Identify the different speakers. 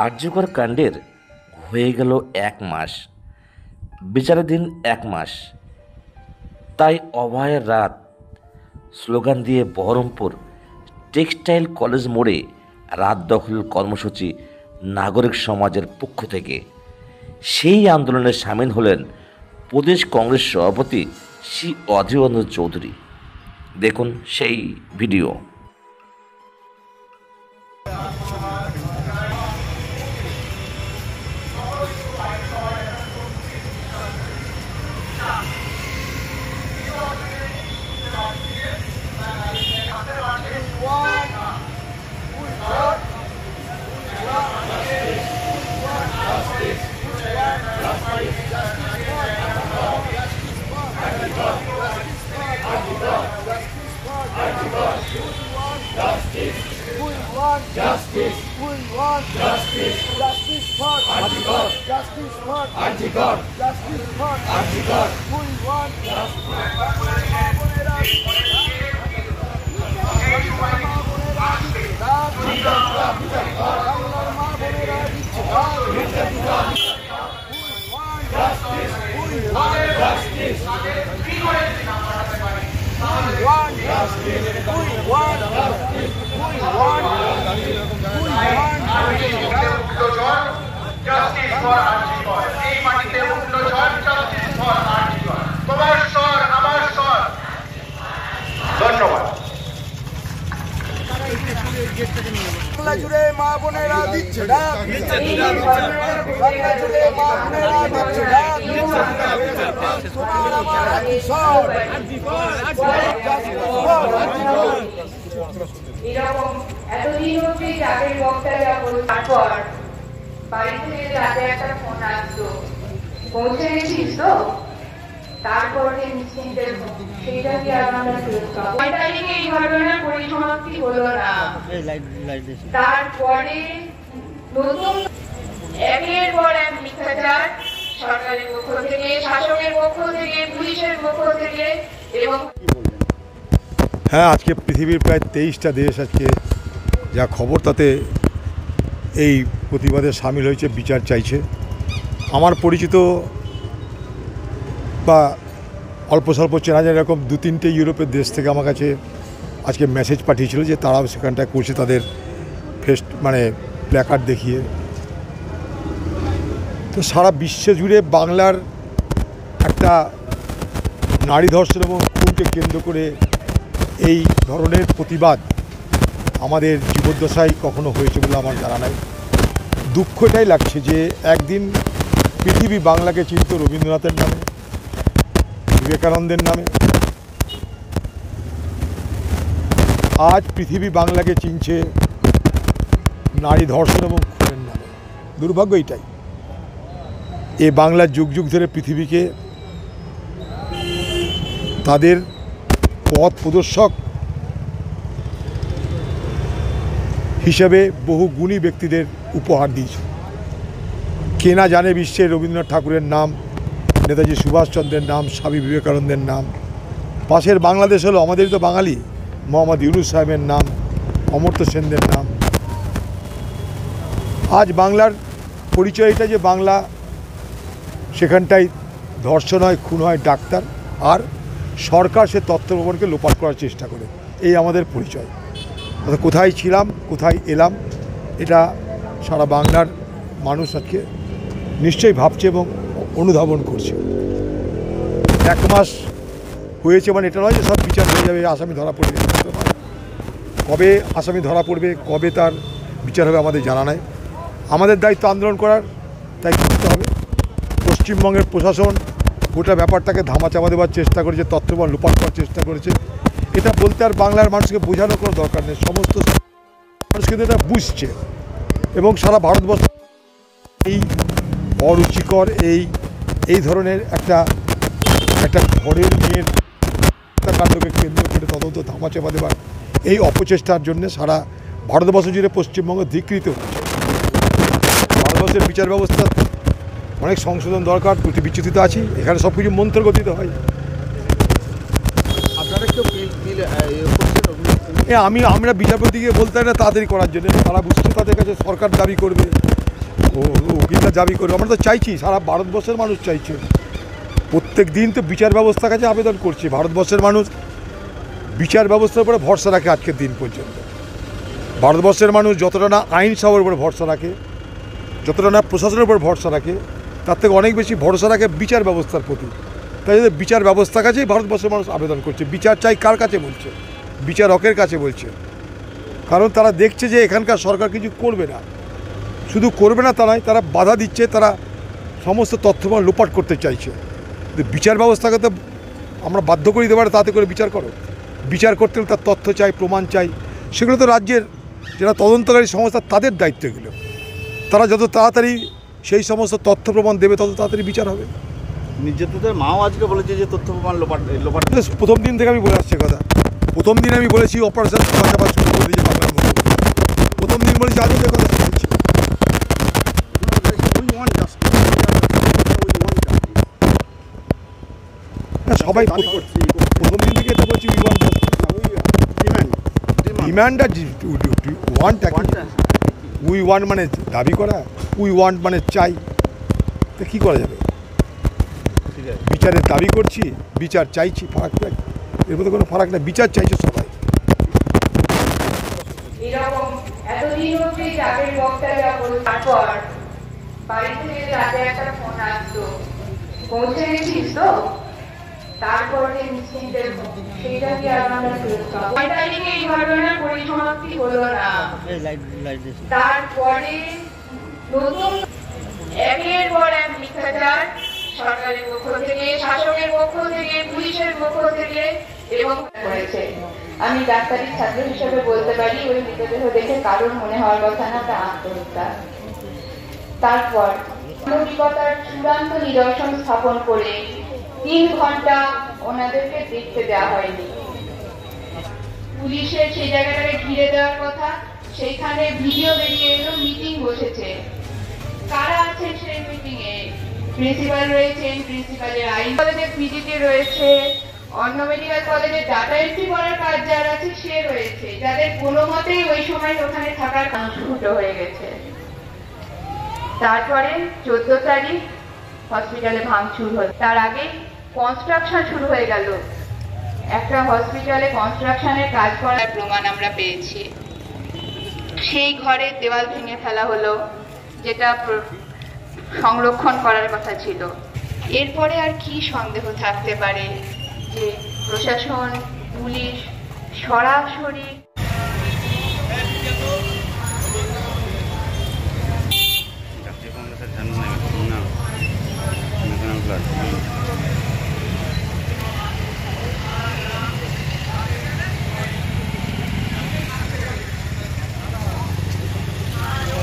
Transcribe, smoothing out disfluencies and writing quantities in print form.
Speaker 1: আর্যকর কাণ্ডের হয়ে গেল 1 মাস, বিচারাধীন 1 মাস। তাই অভয়ের রাত স্লোগান দিয়ে বহরমপুর টেক্সটাইল কলেজ মোড়ে রাত দখল কর্মসূচি নাগরিক সমাজের পক্ষ থেকে। সেই আন্দোলনে সামিল হলেন প্রদেশ কংগ্রেস সভাপতি শ্রী অধীর রঞ্জন চৌধুরী। দেখুন সেই video.
Speaker 2: Justice. We want justice. Justice for Antigone. Justice for Antigone. Justice for Antigone. We want
Speaker 3: Justice for Antigone. এই মাটিতে উঠলো ঝড়, justice for Antigone. তোমার স্বর আমার স্বর। ধন্যবাদ।
Speaker 2: বাংলা জুড়ে মা বোনেরা দিচ্ছে ডাক, বাংলা জুড়ে মা বোনেরা দিচ্ছে ডাক, তোমার আমার একই স্বর।
Speaker 4: এরকম এতদিন হচ্ছে যাদের বক্তারা তারপর বাড়ি থেকে রাতে একটা ফোন আসতো, পৌঁছে গেছিস তো, তারপরে নিশ্চিন্তের সেইটা কি আর আমরা ফেরত পাবো? 9 তারিখে এই ঘটনার পরিসমাপ্তি হলো না। তারপরে নতুন একের পর এক মিথ্যাচার সরকারের পক্ষ থেকে, শাসকের পক্ষ থেকে, পুলিশের পক্ষ থেকে। এবং
Speaker 5: হ্যাঁ, আজকে পৃথিবীর প্রায় 23টা দেশ আজকে যা খবর তাতে এই প্রতিবাদে সামিল হয়েছে, বিচার চাইছে। আমার পরিচিত বা অল্প স্বল্প চেনা যায় এরকম 2-3টে ইউরোপের দেশ থেকে আমার কাছে আজকে মেসেজ পাঠিয়েছিল যে তারাও সেখানটায় করছে তাদের প্ল্যাকার্ড দেখিয়ে। তো সারা বিশ্ব জুড়ে বাংলার একটা নারী ধর্ষণ এবং খুনকে কেন্দ্র করে এই ধরনের প্রতিবাদ আমাদের জীবদ্দশায় কখনো হয়েছে বলে আমার জানা নাই। দুঃখ এটাই লাগছে যে একদিন পৃথিবী বাংলাকে চিনত রবীন্দ্রনাথের নামে, বিবেকানন্দের নামে, আজ পৃথিবী বাংলাকে চিনছে নারী ধর্ষণ এবং খুনের নামে। দুর্ভাগ্য এটাই। এ বাংলার যুগ যুগ ধরে পৃথিবীকে তাদের পথ প্রদর্শক হিসেবে বহু গুণী ব্যক্তিদের উপহার দিয়েছে। কে না জানে বিশ্বের রবীন্দ্রনাথ ঠাকুরের নাম, নেতাজি সুভাষচন্দ্রের নাম, স্বামী বিবেকানন্দের নাম। পাশের বাংলাদেশ হলো আমাদেরই তো বাঙালি, মোহাম্মদ ইউনুস সাহেবের নাম, অমর্ত্য সেনদের নাম। আজ বাংলার পরিচয় এটা যে বাংলা সেখানটায় ধর্ষণ হয়, খুন হয় ডাক্তার, আর সরকার সে তথ্য প্রমাণকে লোপাট করার চেষ্টা করে। এই আমাদের পরিচয়। কোথায় ছিলাম, কোথায় এলাম, এটা সারা বাংলার মানুষ আজকে নিশ্চয়ই ভাবছে এবং অনুধাবন করছে। 1 মাস হয়েছে মানে এটা নয় যে সব বিচার হয়ে যাবে, আসামি ধরা পড়বে। কবে আসামি ধরা পড়বে, কবে তার বিচার হবে আমাদের জানা নাই। আমাদের দায়িত্ব আন্দোলন করার, তাই করতে হবে। পশ্চিমবঙ্গের প্রশাসন গোটা ব্যাপারটাকে ধামাচাপা দেওয়ার চেষ্টা করেছে, তথ্যবান লোপাট করার চেষ্টা করেছে। এটা বলতে আর বাংলার মানুষকে বোঝানোর কোনো দরকার নেই, সমস্ত মানুষ কিন্তু এটা বুঝছে। এবং সারা ভারতবর্ষ এই অরুচিকর এই ধরনের একটা ঘরের মেয়ের কাণ্ডকে কেন্দ্র করে তদন্ত ধামাচাপা দেওয়ার এই অপচেষ্টার জন্য সারা ভারতবর্ষ জুড়ে পশ্চিমবঙ্গ ধিকৃত হচ্ছে। ভারতবর্ষের বিচার ব্যবস্থা অনেক সংশোধন দরকার, ত্রুটি বিচ্যুতিতে আছি। এখানে সব কিছু মন্ত্র গতিতে হয়।
Speaker 2: আপনারা কেউ
Speaker 5: আমরা বিচারপতিকে বলতে হয় না তাড়াতাড়ি করার জন্য, তারা বুঝছে তাদের কাছে সরকার দাবি করবে, উকিলরা দাবি করবে, আমরা তো চাইছি, সারা ভারতবর্ষের মানুষ চাইছে, প্রত্যেক দিন তো বিচার ব্যবস্থার কাছে আবেদন করছে। ভারতবর্ষের মানুষ বিচার ব্যবস্থার উপরে ভরসা রাখে আজকের দিন পর্যন্ত। ভারতবর্ষের মানুষ যতটা না আইন সভার উপরে ভরসা রাখে, যতটা না প্রশাসনের উপর ভরসা রাখে, তার থেকে অনেক বেশি ভরসা রাখে বিচার ব্যবস্থার প্রতি। তাই বিচার ব্যবস্থার কাছেই ভারতবর্ষের মানুষ আবেদন করছে। বিচার চাই কার কাছে বলছে? বিচারকের কাছে বলছে। কারণ তারা দেখছে যে এখানকার সরকার কিছু করবে না, শুধু করবে না তা নয়, তারা বাধা দিচ্ছে, তারা সমস্ত তথ্যমান লোপাট করতে চাইছে। বিচার ব্যবস্থাকে তো আমরা বাধ্য করে দিতে পারি তাতে করে বিচার করো। বিচার করতে হলে তার তথ্য চাই, প্রমাণ চাই, সেগুলো তো রাজ্যের যারা তদন্তকারী সংস্থা তাদের দায়িত্ব এগুলো। তারা যত তাড়াতাড়ি সেই সমস্ত তথ্য প্রমাণ দেবে তত তাড়াতাড়ি বিচার হবে।
Speaker 6: নির্যাতিতের মাও আজকে বলেছে যে তথ্য প্রমাণ লোপাট।
Speaker 5: প্রথম দিন থেকে আমি বলে আসছি কথা, প্রথম দিন আমি বলেছি অপারেশন চাপাচাপা শুরু করে দিয়েছে বাংলার মধ্যে, প্রথম দিন বলেছি, আজও কথা বলছি। সবাই প্রথম দিন থেকে এটা বলছি, ডিমান্ড আর ওয়ান্ট একই। উই ওয়ান্ট মানে দাবি করা, উই ওয়ান্ট মানে চাই, তা কী করা যাবে? বিচারের দাবি করছি, বিচার চাইছি, ফারাক চাই, এর মধ্যে কোনো ফারাক নেই, বিচার চাইছে সবাই।
Speaker 4: এরকম এতদিন অব্দি যাদের বক্তারা বলার পর বাড়ি থেকে রাতে একটা ফোন আসতো, পৌঁছে গেছিস তো? তারপরে নিশ্চিন্তের সেইটা কি আর আমরা ফেরত পাবো? 9 তারিখে এই ঘটনার পরিসমাপ্তি হলো না। তারপরে নতুন একের পর এক মিথ্যাচার সরকারের পক্ষ থেকে, শাসকের পক্ষ থেকে, পুলিশের পক্ষ থেকে এবং করেছে। আমি ডাক্তারি ছাত্র হিসেবে বলতে পারি ওই মৃতদেহ দেখে কারোর মনে হওয়ার কথা না তা আত্মহত্যা। তারপর মানবিকতার চূড়ান্ত নিদর্শন স্থাপন করে 3 ঘন্টা ওনাদেরকে দেখতে দেওয়া হয়নি। পুলিশের সেই জায়গাটাকে ঘিরে দেওয়ার কথা, সেইখানে ভিডিও বেরিয়ে এলো, মিটিং বসেছে। কারা আছেন সেই মিটিং এ? প্রিন্সিপাল রয়েছেন, প্রিন্সিপালের আইন কলেজের পিজিটি রয়েছে, অন্য মেডিকেল কলেজের ডাটা এন্ট্রি করার কাজ যার আছে সে রয়েছে, যাদের কোনো মতেই ওই সময় ওখানে থাকার ফুটো হয়ে গেছে। তারপরে 14 তারিখ হসপিটালে ভাঙচুর হল, তার আগে কনস্ট্রাকশন শুরু হয়ে গেল। একটা হসপিটালে কনস্ট্রাকশনের কাজ করার প্রমাণ আমরা পেয়েছি। সেই ঘরে দেওয়াল ভেঙে ফেলা হলো, যেটা সংরক্ষণ করার কথা ছিল। এরপরে আর কি সন্দেহ থাকতে পারে যে প্রশাসন, পুলিশ সরাসরি